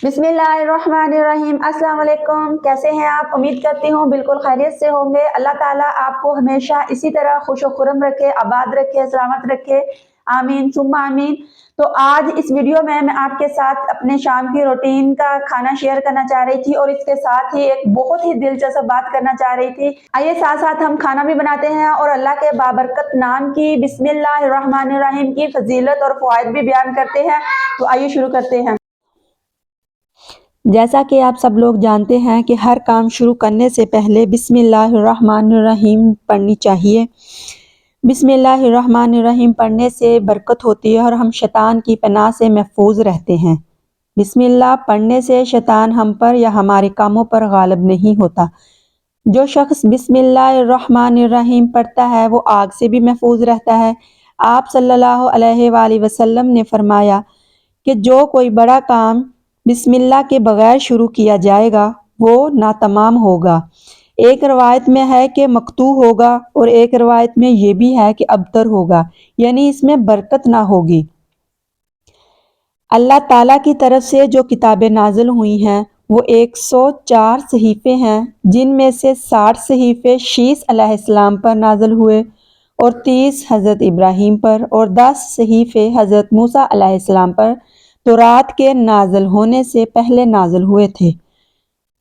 बिस्मिल्लाहिर्रहमानिर्रहीम। अस्सलाम वालेकुम। कैसे हैं आप? उम्मीद करती हूँ बिल्कुल खैरियत से होंगे। अल्लाह ताला आपको हमेशा इसी तरह खुश व खुर्रम रखे, आबाद रखे, सलामत रखे। आमीन सुम्मा आमीन। तो आज इस वीडियो में मैं आपके साथ अपने शाम की रूटीन का खाना शेयर करना चाह रही थी और इसके साथ ही एक बहुत ही दिलचस्प बात करना चाह रही थी। आइए साथ साथ हम खाना भी बनाते हैं और अल्लाह के बाबरकत नाम की बिस्मिल्लाहिर्रहमानिर्रहीम की फजीलत और फ़वाइद भी बयान करते हैं। तो आइए शुरू करते हैं। जैसा कि आप सब लोग जानते हैं कि हर काम शुरू करने से पहले बिस्मिल्लाहिर्रहमानिर्रहीम पढ़नी चाहिए। बिस्मिल्लाहिर्रहमानिर्रहीम पढ़ने से बरकत होती है और हम शैतान की पनाह से महफूज रहते हैं। बिस्मिल्लाह पढ़ने से शैतान हम पर या हमारे कामों पर गालिब नहीं होता। जो शख्स बिस्मिल्लाहिर्रहमानिर्रहीम पढ़ता है वो आग से भी महफूज रहता है। आप सल्लल्लाहु अलैहि वसल्लम ने फरमाया कि जो कोई बड़ा काम बिस्मिल्लाह के बगैर शुरू किया जाएगा वो नातमाम होगा। एक रवायत में है कि मकतू होगा और एक रवायत में ये भी है कि अबतर होगा, यानी इसमें बरकत ना होगी। अल्लाह ताला की तरफ से जो किताबें नाजिल हुई हैं वो 104 सहीफ़े हैं, जिनमें से 60 सहीफ़े शीस अलैहिस्सलाम पर नाजिल हुए और 30 हज़रत इब्राहीम पर और 10 सहीफ़े हज़रत मूसा अलैहिस्सलाम पर तौरात के नाजिल होने से पहले नाजिल हुए थे।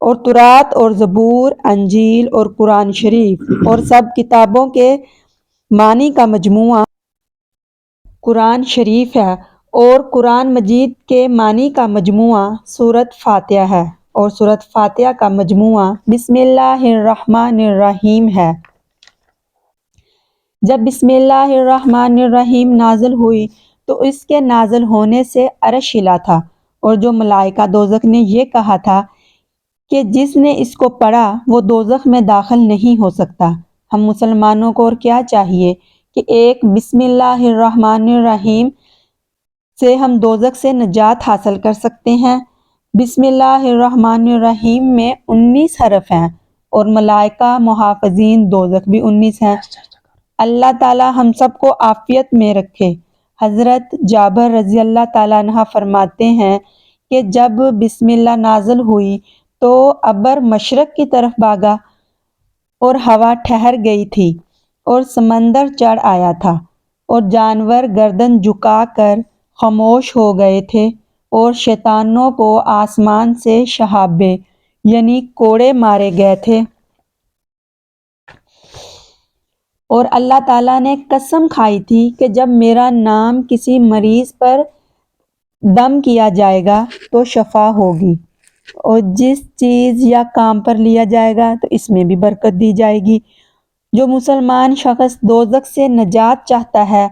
और तौरात और ज़बूर, अंजील और कुरान शरीफ और सब किताबों के मानी का मजमुआ कुरान शरीफ है और कुरान मजीद के मानी का मजमुआ सूरत फातिहा है और सूरत फातिहा का मजमुआ बिस्मिल्लाहिर्रहमानिर्रहीम है। जब बिस्मिल्लाहिर्रहमानिर्रहीम नाजिल हुई तो इसके नाजिल होने से अर्श हिला था और जो मलाइका दोज़ख ने ये कहा था कि जिसने इसको पढ़ा वो दोज़ख में दाखिल नहीं हो सकता। हम मुसलमानों को और क्या चाहिए कि एक बिस्मिल्लाहिर्रहमानिर्रहीम से हम दोज़ख से निजात हासिल कर सकते हैं। बिस्मिल्लाहिर्रहमानिर्रहीम में 19 हरफ हैं और मलाइका मुहाफ़िज़ीन दोज़ख भी 19 हैं। अल्लाह ताला हम सबको आफ़ियत में रखे। हज़रत जाबर रज़ी अल्लाह ताला अन्हा फरमाते हैं कि जब बिस्मिल्लाह नाज़िल हुई तो अबर मशरक़ की तरफ भागा और हवा ठहर गई थी और समंदर चढ़ आया था और जानवर गर्दन झुकाकर खामोश हो गए थे और शैतानों को आसमान से शहाबे यानी कोड़े मारे गए थे। और अल्लाह ताला ने कसम खाई थी कि जब मेरा नाम किसी मरीज़ पर दम किया जाएगा तो शफा होगी और जिस चीज़ या काम पर लिया जाएगा तो इसमें भी बरकत दी जाएगी। जो मुसलमान शख्स दोज़ख से नजात चाहता है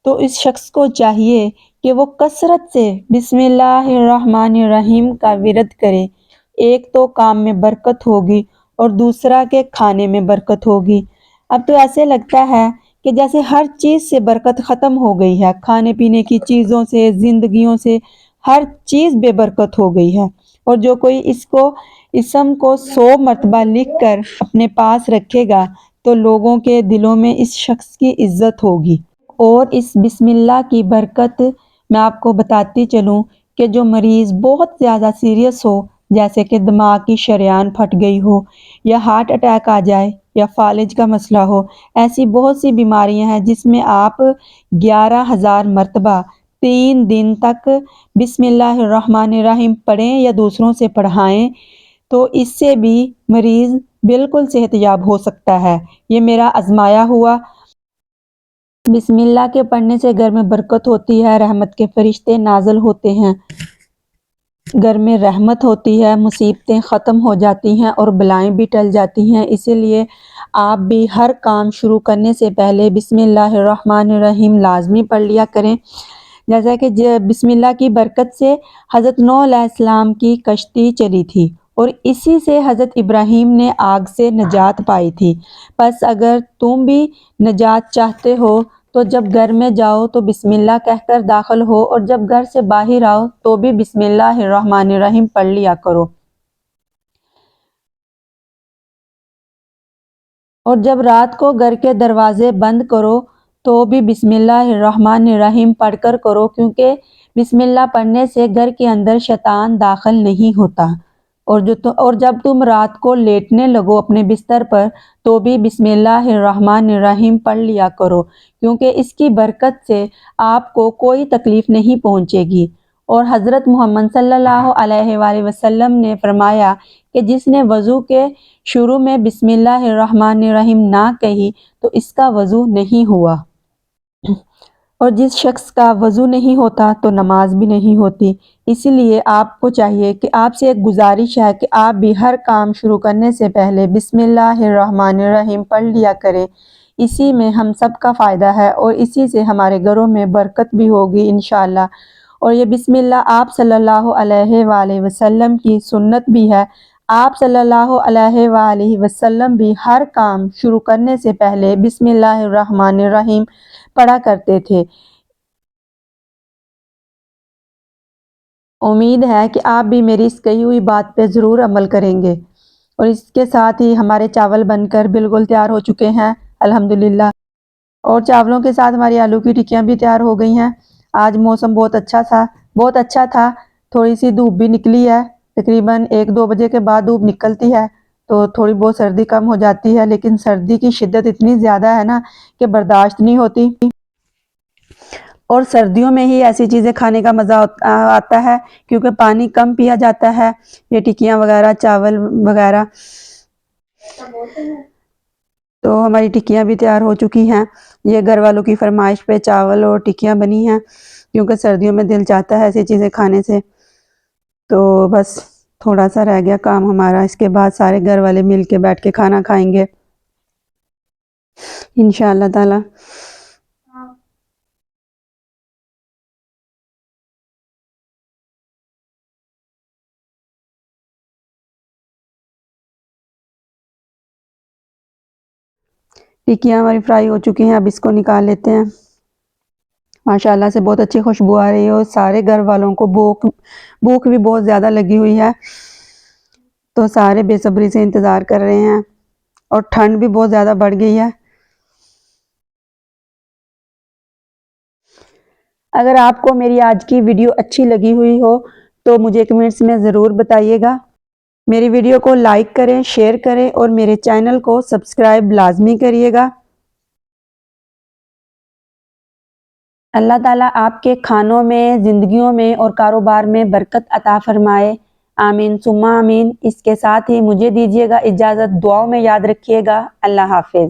तो इस शख्स को चाहिए कि वो कसरत से बिस्मिल्लाहिर्रहमानिर्रहीम का विरद करे। एक तो काम में बरकत होगी और दूसरा के खाने में बरकत होगी। अब तो ऐसे लगता है कि जैसे हर चीज़ से बरकत ख़त्म हो गई है, खाने पीने की चीज़ों से, ज़िंदगियों से, हर चीज़ बेबरकत हो गई है। और जो कोई इसम को 100 मरतबा लिख कर अपने पास रखेगा तो लोगों के दिलों में इस शख्स की इज्जत होगी। और इस बिस्मिल्लाह की बरकत मैं आपको बताती चलूँ कि जो मरीज़ बहुत ज़्यादा सीरियस हो, जैसे कि दिमाग की शरेयान फट गई हो या हार्ट अटैक आ जाए या फालिज का मसला हो, ऐसी बहुत सी बीमारियां हैं जिसमें आप 11,000 मरतबा 3 दिन तक बिस्मिल्लाहिर्रहमानिर्रहीम पढ़ें या दूसरों से पढ़ाएं तो इससे भी मरीज़ बिल्कुल सेहतयाब हो सकता है। ये मेरा आजमाया हुआ। बिस्मिल्लाह के पढ़ने से घर में बरकत होती है, रहमत के फरिश्ते नाज़िल होते हैं, घर में रहमत होती है, मुसीबतें ख़त्म हो जाती हैं और बलाएं भी टल जाती हैं। इसीलिए आप भी हर काम शुरू करने से पहले बिस्मिल्लाहिर्रहमानिर्रहीम लाजमी पढ़ लिया करें। जैसा कि बिस्मिल्लाह की बरकत से हज़रत नूह अलैहिस्सलाम की कश्ती चली थी और इसी से हज़रत इब्राहीम ने आग से निजात पाई थी। बस अगर तुम भी निजात चाहते हो तो जब घर में जाओ तो बिस्मिल्लाह कहकर दाखिल हो और जब घर से बाहर आओ तो भी बिस्मिल्लाहिर्रहमानिर्रहीम पढ़ लिया करो। और जब रात को घर के दरवाजे बंद करो तो भी बिस्मिल्लाहिर्रहमानिर्रहीम पढ़कर करो, क्योंकि بسم اللہ پڑھنے سے گھر کے اندر شیطان داخل نہیں ہوتا، اور جب تم رات کو لیٹنے لگو اپنے بستر پر تو بھی بسم اللہ الرحمن الرحیم پڑھ لیا کرو، کیونکہ اس کی برکت سے آپ کو کوئی تکلیف نہیں پہنچے گی۔ اور حضرت محمد صلی اللہ علیہ وآلہ وسلم نے فرمایا کہ جس نے وضو کے شروع میں بسم اللہ الرحمن الرحیم نہ کہی تو اس کا وضو نہیں ہوا، اور جس شخص کا وضو نہیں ہوتا تو نماز بھی نہیں ہوتی۔ اسی لیے آپ کو چاہیے کہ آپ سے ایک گزارش ہے کہ آپ بھی ہر کام شروع کرنے سے پہلے بسم اللہ الرحمن الرحیم پڑھ لیا کریں۔ اسی میں ہم سب کا فائدہ ہے اور اسی سے ہمارے گھروں میں برکت بھی ہوگی انشاءاللہ۔ اور یہ بسم اللہ آپ صلی اللہ علیہ وآلہ وسلم کی سنت بھی ہے۔ آپ صلی اللہ علیہ وآلہ وسلم بھی ہر کام شروع کرنے سے پہلے بسم اللہ الرحمن الرحیم پڑھا کرتے تھے۔ امید ہے کہ آپ بھی میری اس کہی ہوئی بات پہ ضرور عمل کریں گے۔ اور اس کے ساتھ ہی ہمارے چاول بن کر بالکل تیار ہو چکے ہیں الحمدللہ، اور چاولوں کے ساتھ ہماری آلو کی ٹکیاں بھی تیار ہو گئی ہیں۔ آج موسم بہت اچھا تھا، تھوڑی سی دھوپ بھی نکلی ہے، تقریباً 1-2 بجے کے بعد دھوپ نکلتی ہے تو تھوڑی بہت سردی کم ہو جاتی ہے، لیکن سردی کی شدت اتنی زیادہ ہے نا کہ برداشت نہیں ہوتی۔ اور سردیوں میں ہی ایسی چیزیں کھانے کا مزہ آتا ہے کیونکہ پانی کم پیا جاتا ہے، یہ ٹکیاں وغیرہ چاول وغیرہ۔ تو ہماری ٹکیاں بھی تیار ہو چکی ہیں، یہ گھر والوں کی فرمائش پہ چاول اور ٹکیاں بنی ہیں کیونکہ سردیوں میں دل چاہتا ہے ایسی چیزیں کھانے سے۔ تو بس تھوڑا سا رہ گیا کام ہمارا، اس کے بعد سارے گھر والے مل کے بیٹھ کے کھانا کھائیں گے انشاءاللہ تعالی۔ ٹکیاں ہماری فرائی ہو چکی ہیں، اب اس کو نکال لیتے ہیں۔ ماشاءاللہ سے بہت اچھی خوشبو آ رہی ہے اور سارے گھر والوں کو بھوک بھی بہت زیادہ لگی ہوئی ہے، تو سارے بے صبری سے انتظار کر رہے ہیں، اور ٹھنڈ بھی بہت زیادہ بڑھ گئی ہے۔ اگر آپ کو میری آج کی ویڈیو اچھی لگی ہوئی ہو تو مجھے کمنٹس میں ضرور بتائیے گا۔ میری ویڈیو کو لائک کریں، شیئر کریں اور میرے چینل کو سبسکرائب لازمی کریے گا۔ اللہ تعالیٰ آپ کے کھانوں میں، زندگیوں میں اور کاروبار میں برکت عطا فرمائے، آمین ثم آمین۔ اس کے ساتھ ہی مجھے دیجیے گا اجازت، دعاؤں میں یاد رکھیے گا۔ اللہ حافظ۔